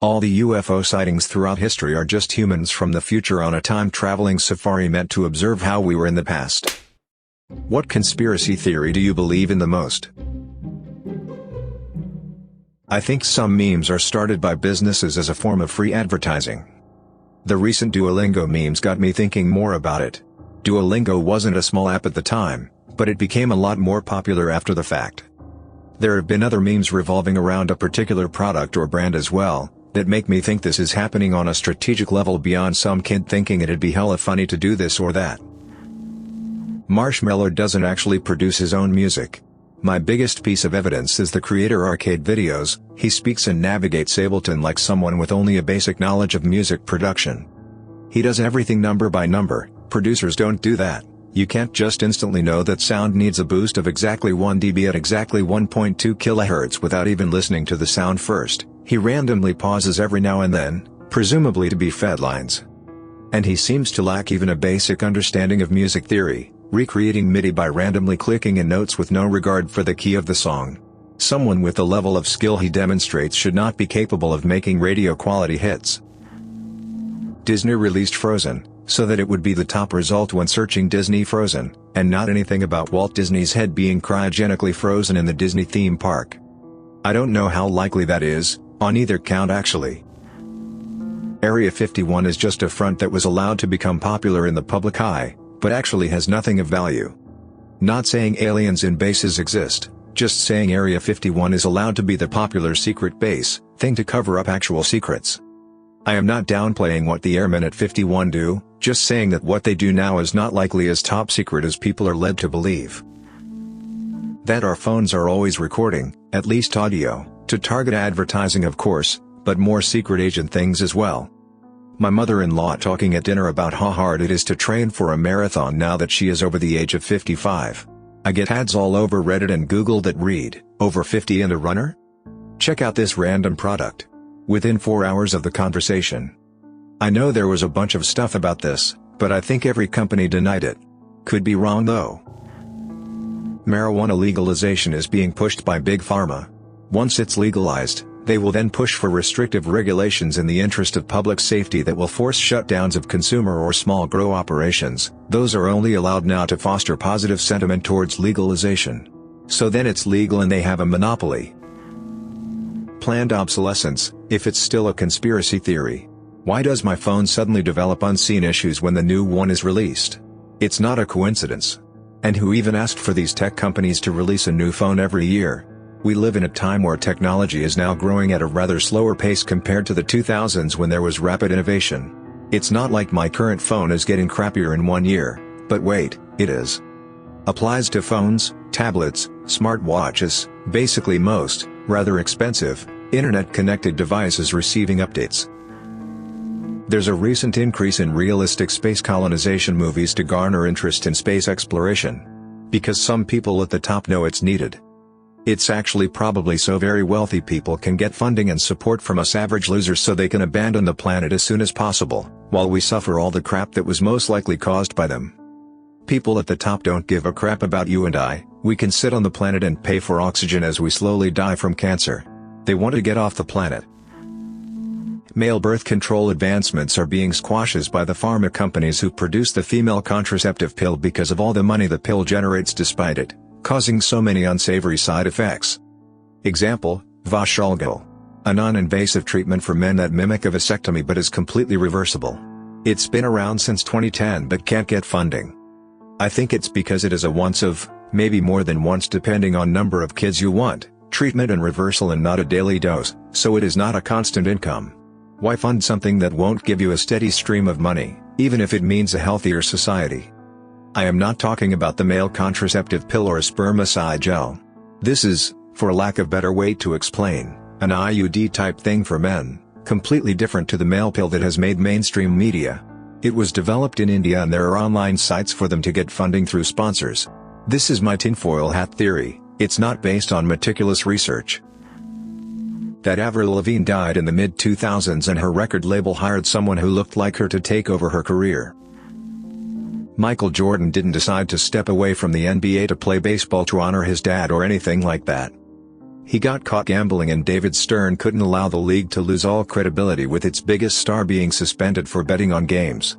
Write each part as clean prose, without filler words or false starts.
All the UFO sightings throughout history are just humans from the future on a time-traveling safari meant to observe how we were in the past. What conspiracy theory do you believe in the most? I think some memes are started by businesses as a form of free advertising. The recent Duolingo memes got me thinking more about it. Duolingo wasn't a small app at the time, but it became a lot more popular after the fact. There have been other memes revolving around a particular product or brand as well, that make me think this is happening on a strategic level beyond some kid thinking it'd be hella funny to do this or that. Marshmello doesn't actually produce his own music. My biggest piece of evidence is the creator arcade videos. He speaks and navigates Ableton like someone with only a basic knowledge of music production. He does everything number by number. Producers don't do that. You can't just instantly know that sound needs a boost of exactly 1 dB at exactly 1.2 kHz without even listening to the sound first. He randomly pauses every now and then, presumably to be fed lines. And he seems to lack even a basic understanding of music theory, recreating MIDI by randomly clicking in notes with no regard for the key of the song. Someone with the level of skill he demonstrates should not be capable of making radio-quality hits. Disney released Frozen, so that it would be the top result when searching Disney Frozen, and not anything about Walt Disney's head being cryogenically frozen in the Disney theme park. I don't know how likely that is, on either count actually. Area 51 is just a front that was allowed to become popular in the public eye, but actually has nothing of value. Not saying aliens in bases exist, just saying Area 51 is allowed to be the popular secret base thing to cover up actual secrets. I am not downplaying what the airmen at 51 do, just saying that what they do now is not likely as top secret as people are led to believe. That our phones are always recording, at least audio, to target advertising of course, but more secret agent things as well. My mother-in-law talking at dinner about how hard it is to train for a marathon now that she is over the age of 55. I get ads all over Reddit and Google that read, "Over 50 and a runner? Check out this random product." Within 4 hours of the conversation. I know there was a bunch of stuff about this, but I think every company denied it. Could be wrong though. Marijuana legalization is being pushed by Big Pharma. Once it's legalized, they will then push for restrictive regulations in the interest of public safety that will force shutdowns of consumer or small grow operations. Those are only allowed now to foster positive sentiment towards legalization. So then it's legal and they have a monopoly. Planned obsolescence, if it's still a conspiracy theory. Why does my phone suddenly develop unseen issues when the new one is released? It's not a coincidence. And who even asked for these tech companies to release a new phone every year? We live in a time where technology is now growing at a rather slower pace compared to the 2000s when there was rapid innovation. It's not like my current phone is getting crappier in 1 year, but wait, it is. Applies to phones, tablets, smartwatches, basically most, rather expensive, internet-connected devices receiving updates. There's a recent increase in realistic space colonization movies to garner interest in space exploration. Because some people at the top know it's needed. It's actually probably so very wealthy people can get funding and support from us average losers so they can abandon the planet as soon as possible, while we suffer all the crap that was most likely caused by them. People at the top don't give a crap about you and I. We can sit on the planet and pay for oxygen as we slowly die from cancer. They want to get off the planet. Male birth control advancements are being squashed by the pharma companies who produce the female contraceptive pill because of all the money the pill generates despite it, causing so many unsavory side effects. Example, Vashalgol. A non-invasive treatment for men that mimic a vasectomy but is completely reversible. It's been around since 2010 but can't get funding. I think it's because it is a once of, maybe more than once depending on number of kids you want, treatment and reversal and not a daily dose, so it is not a constant income. Why fund something that won't give you a steady stream of money, even if it means a healthier society? I am not talking about the male contraceptive pill or a spermicide gel. This is, for lack of better way to explain, an IUD type thing for men, completely different to the male pill that has made mainstream media. It was developed in India and there are online sites for them to get funding through sponsors. This is my tinfoil hat theory, it's not based on meticulous research. That Avril Lavigne died in the mid-2000s and her record label hired someone who looked like her to take over her career. Michael Jordan didn't decide to step away from the NBA to play baseball to honor his dad or anything like that. He got caught gambling and David Stern couldn't allow the league to lose all credibility with its biggest star being suspended for betting on games.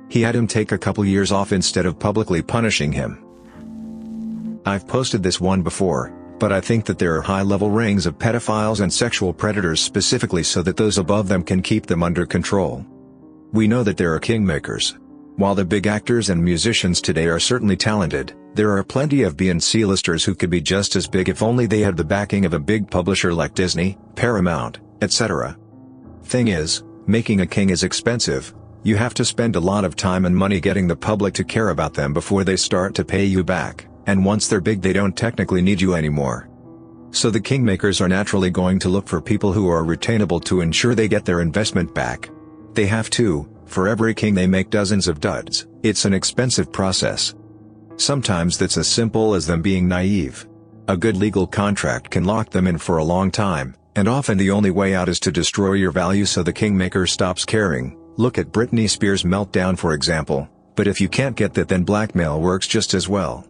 He had him take a couple years off instead of publicly punishing him. I've posted this one before, but I think that there are high-level rings of pedophiles and sexual predators specifically so that those above them can keep them under control. We know that there are kingmakers. While the big actors and musicians today are certainly talented, there are plenty of B and C-listers who could be just as big if only they had the backing of a big publisher like Disney, Paramount, etc. Thing is, making a king is expensive. You have to spend a lot of time and money getting the public to care about them before they start to pay you back, and once they're big they don't technically need you anymore. So the kingmakers are naturally going to look for people who are retainable to ensure they get their investment back. They have to. For every king they make dozens of duds. It's an expensive process. Sometimes that's as simple as them being naive. A good legal contract can lock them in for a long time, and often the only way out is to destroy your value so the kingmaker stops caring. Look at Britney Spears' meltdown for example, but if you can't get that then blackmail works just as well.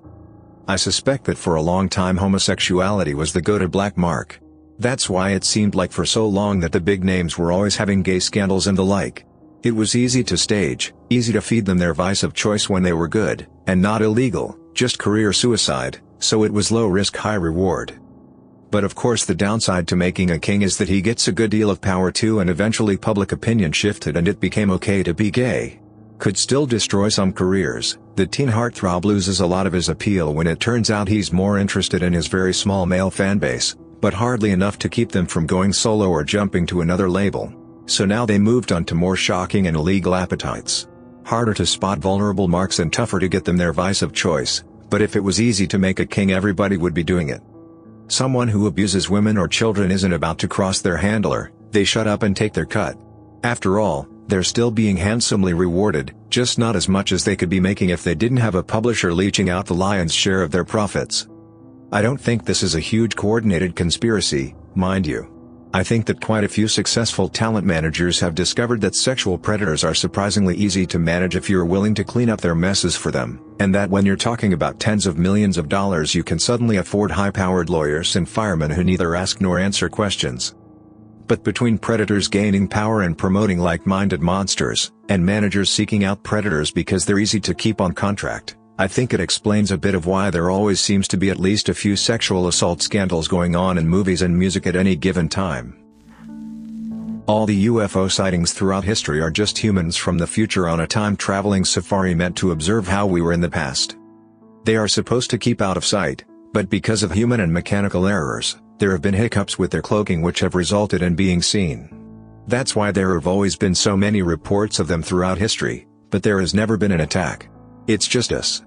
I suspect that for a long time homosexuality was the go-to black mark. That's why it seemed like for so long that the big names were always having gay scandals and the like. It was easy to stage, easy to feed them their vice of choice when they were good, and not illegal, just career suicide, so it was low risk high reward. But of course the downside to making a king is that he gets a good deal of power too and eventually public opinion shifted and it became okay to be gay. Could still destroy some careers. The teen heartthrob loses a lot of his appeal when it turns out he's more interested in his very small male fanbase, but hardly enough to keep them from going solo or jumping to another label. So now they moved on to more shocking and illegal appetites. Harder to spot vulnerable marks and tougher to get them their vice of choice, but if it was easy to make a king everybody would be doing it. Someone who abuses women or children isn't about to cross their handler, they shut up and take their cut. After all, they're still being handsomely rewarded, just not as much as they could be making if they didn't have a publisher leeching out the lion's share of their profits. I don't think this is a huge coordinated conspiracy, mind you. I think that quite a few successful talent managers have discovered that sexual predators are surprisingly easy to manage if you're willing to clean up their messes for them, and that when you're talking about tens of millions of dollars you can suddenly afford high-powered lawyers and firemen who neither ask nor answer questions. But between predators gaining power and promoting like-minded monsters, and managers seeking out predators because they're easy to keep on contract, I think it explains a bit of why there always seems to be at least a few sexual assault scandals going on in movies and music at any given time. All the UFO sightings throughout history are just humans from the future on a time-traveling safari meant to observe how we were in the past. They are supposed to keep out of sight, but because of human and mechanical errors, there have been hiccups with their cloaking which have resulted in being seen. That's why there have always been so many reports of them throughout history, but there has never been an attack. It's just us.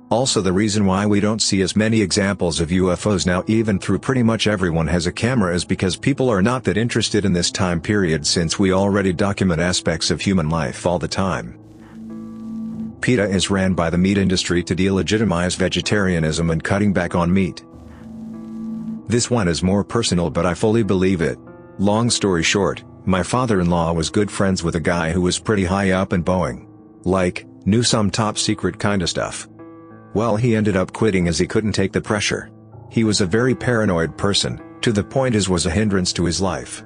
Also the reason why we don't see as many examples of UFOs now even through pretty much everyone has a camera is because people are not that interested in this time period since we already document aspects of human life all the time. PETA is ran by the meat industry to delegitimize vegetarianism and cutting back on meat. This one is more personal but I fully believe it. Long story short, my father-in-law was good friends with a guy who was pretty high up in Boeing. Like, knew some top secret kinda stuff. Well, he ended up quitting as he couldn't take the pressure. He was a very paranoid person, to the point his was a hindrance to his life.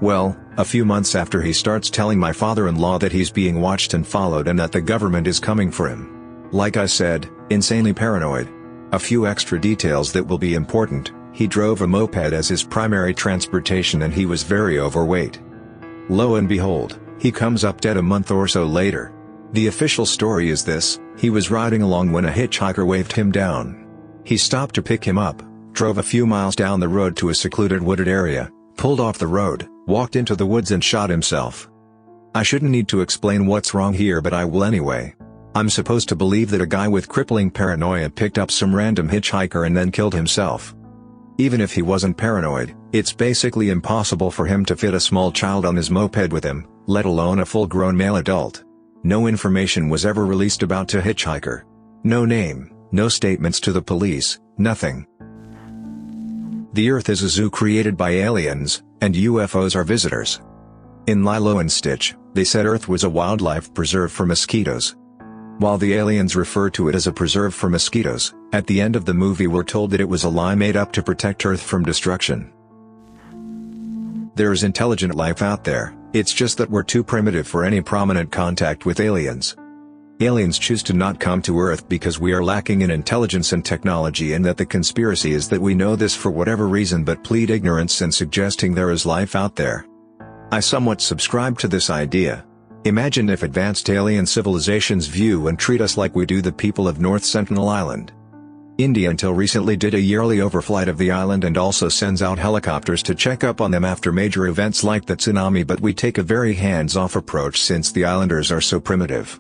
Well, a few months after he starts telling my father-in-law that he's being watched and followed and that the government is coming for him. Like I said, insanely paranoid. A few extra details that will be important: he drove a moped as his primary transportation and he was very overweight. Lo and behold, he comes up dead a month or so later. The official story is this: he was riding along when a hitchhiker waved him down. He stopped to pick him up, drove a few miles down the road to a secluded wooded area, pulled off the road, walked into the woods and shot himself. I shouldn't need to explain what's wrong here but I will anyway. I'm supposed to believe that a guy with crippling paranoia picked up some random hitchhiker and then killed himself. Even if he wasn't paranoid, it's basically impossible for him to fit a small child on his moped with him, let alone a full-grown male adult. No information was ever released about the hitchhiker. No name, no statements to the police, nothing. The Earth is a zoo created by aliens, and UFOs are visitors. In Lilo and Stitch, they said Earth was a wildlife preserve for mosquitoes. While the aliens refer to it as a preserve for mosquitoes, at the end of the movie we're told that it was a lie made up to protect Earth from destruction. There is intelligent life out there, it's just that we're too primitive for any prominent contact with aliens. Aliens choose to not come to Earth because we are lacking in intelligence and technology, and that the conspiracy is that we know this for whatever reason but plead ignorance in suggesting there is life out there. I somewhat subscribe to this idea. Imagine if advanced alien civilizations view and treat us like we do the people of North Sentinel Island. India until recently did a yearly overflight of the island and also sends out helicopters to check up on them after major events like the tsunami, but we take a very hands-off approach since the islanders are so primitive.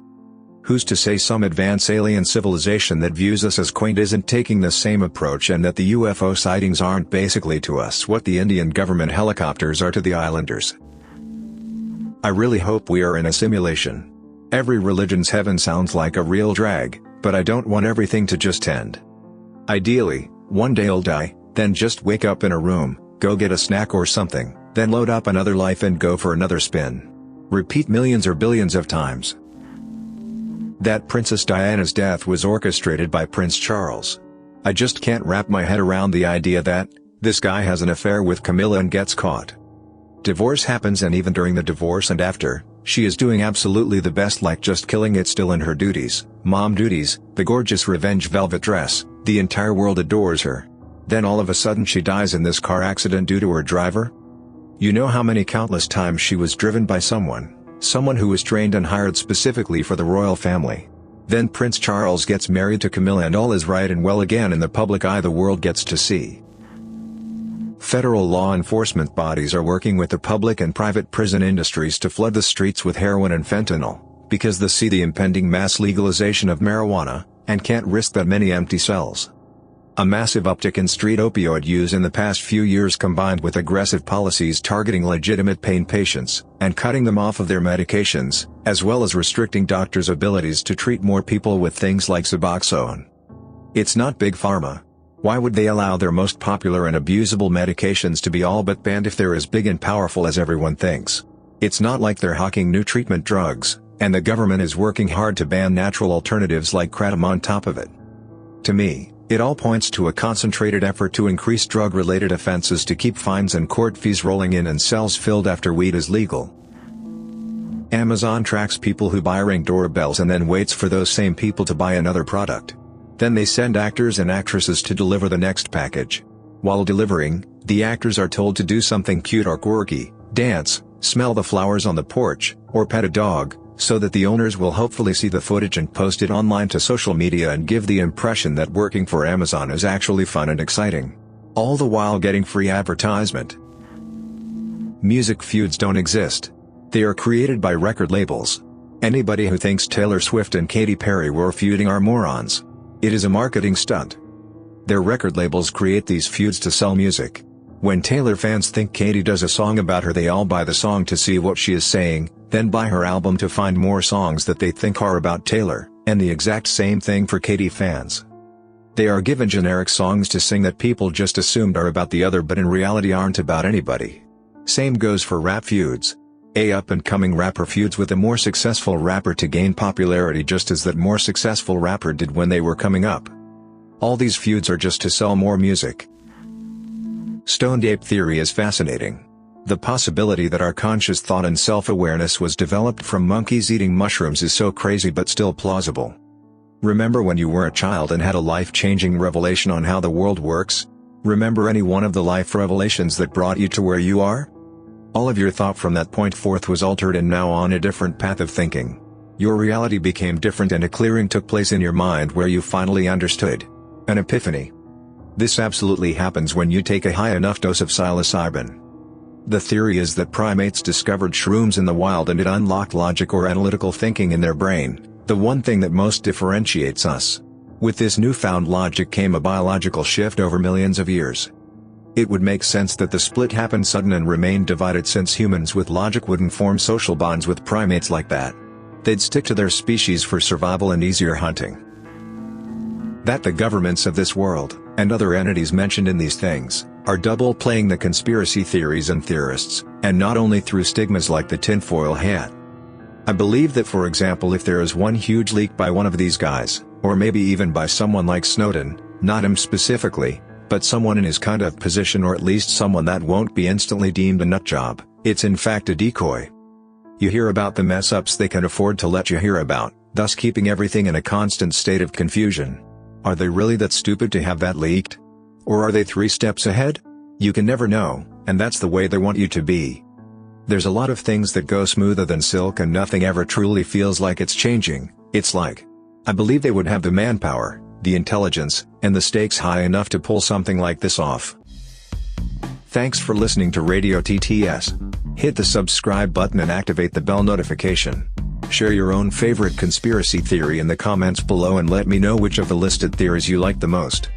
Who's to say some advanced alien civilization that views us as quaint isn't taking the same approach, and that the UFO sightings aren't basically to us what the Indian government helicopters are to the islanders? I really hope we are in a simulation. Every religion's heaven sounds like a real drag, but I don't want everything to just end. Ideally, one day I'll die, then just wake up in a room, go get a snack or something, then load up another life and go for another spin. Repeat millions or billions of times. That Princess Diana's death was orchestrated by Prince Charles. I just can't wrap my head around the idea that this guy has an affair with Camilla and gets caught. Divorce happens, and even during the divorce and after, she is doing absolutely the best, like just killing it still in her duties, mom duties, the gorgeous revenge velvet dress, the entire world adores her. Then all of a sudden she dies in this car accident due to her driver? You know how many countless times she was driven by someone who was trained and hired specifically for the royal family. Then Prince Charles gets married to Camilla and all is right and well again in the public eye the world gets to see. Federal law enforcement bodies are working with the public and private prison industries to flood the streets with heroin and fentanyl, because they see the impending mass legalization of marijuana, and can't risk that many empty cells. A massive uptick in street opioid use in the past few years, combined with aggressive policies targeting legitimate pain patients, and cutting them off of their medications, as well as restricting doctors' abilities to treat more people with things like Suboxone. It's not Big Pharma. Why would they allow their most popular and abusable medications to be all but banned if they're as big and powerful as everyone thinks? It's not like they're hawking new treatment drugs, and the government is working hard to ban natural alternatives like kratom on top of it. To me, it all points to a concentrated effort to increase drug-related offenses to keep fines and court fees rolling in and cells filled after weed is legal. Amazon tracks people who buy Ring doorbells and then waits for those same people to buy another product. Then they send actors and actresses to deliver the next package. While delivering, the actors are told to do something cute or quirky, dance, smell the flowers on the porch, or pet a dog, so that the owners will hopefully see the footage and post it online to social media and give the impression that working for Amazon is actually fun and exciting. All the while getting free advertisement. Music feuds don't exist. They are created by record labels. Anybody who thinks Taylor Swift and Katy Perry were feuding are morons. It is a marketing stunt. Their record labels create these feuds to sell music. When Taylor fans think Katy does a song about her, they all buy the song to see what she is saying, then buy her album to find more songs that they think are about Taylor, and the exact same thing for Katy fans. They are given generic songs to sing that people just assumed are about the other but in reality aren't about anybody. Same goes for rap feuds. A up-and-coming rapper feuds with a more successful rapper to gain popularity, just as that more successful rapper did when they were coming up. All these feuds are just to sell more music. Stoned ape theory is fascinating. The possibility that our conscious thought and self-awareness was developed from monkeys eating mushrooms is so crazy but still plausible. Remember when you were a child and had a life-changing revelation on how the world works? Remember any one of the life revelations that brought you to where you are? All of your thought from that point forth was altered and now on a different path of thinking. Your reality became different and a clearing took place in your mind where you finally understood. An epiphany. This absolutely happens when you take a high enough dose of psilocybin. The theory is that primates discovered shrooms in the wild and it unlocked logic or analytical thinking in their brain, the one thing that most differentiates us. With this newfound logic came a biological shift over millions of years. It would make sense that the split happened sudden and remained divided, since humans with logic wouldn't form social bonds with primates like that. They'd stick to their species for survival and easier hunting. That the governments of this world, and other entities mentioned in these things, are double-playing the conspiracy theories and theorists, and not only through stigmas like the tinfoil hat. I believe that, for example, if there is one huge leak by one of these guys, or maybe even by someone like Snowden, not him specifically, but someone in his kind of position, or at least someone that won't be instantly deemed a nutjob, it's in fact a decoy. You hear about the mess-ups they can afford to let you hear about, thus keeping everything in a constant state of confusion. Are they really that stupid to have that leaked? Or are they 3 steps ahead? You can never know, and that's the way they want you to be. There's a lot of things that go smoother than silk and nothing ever truly feels like it's changing. It's like, I believe they would have the manpower, the intelligence, and the stakes high enough to pull something like this off. Thanks for listening to Radio TTS. Hit the subscribe button and activate the bell notification. Share your own favorite conspiracy theory in the comments below and let me know which of the listed theories you like the most.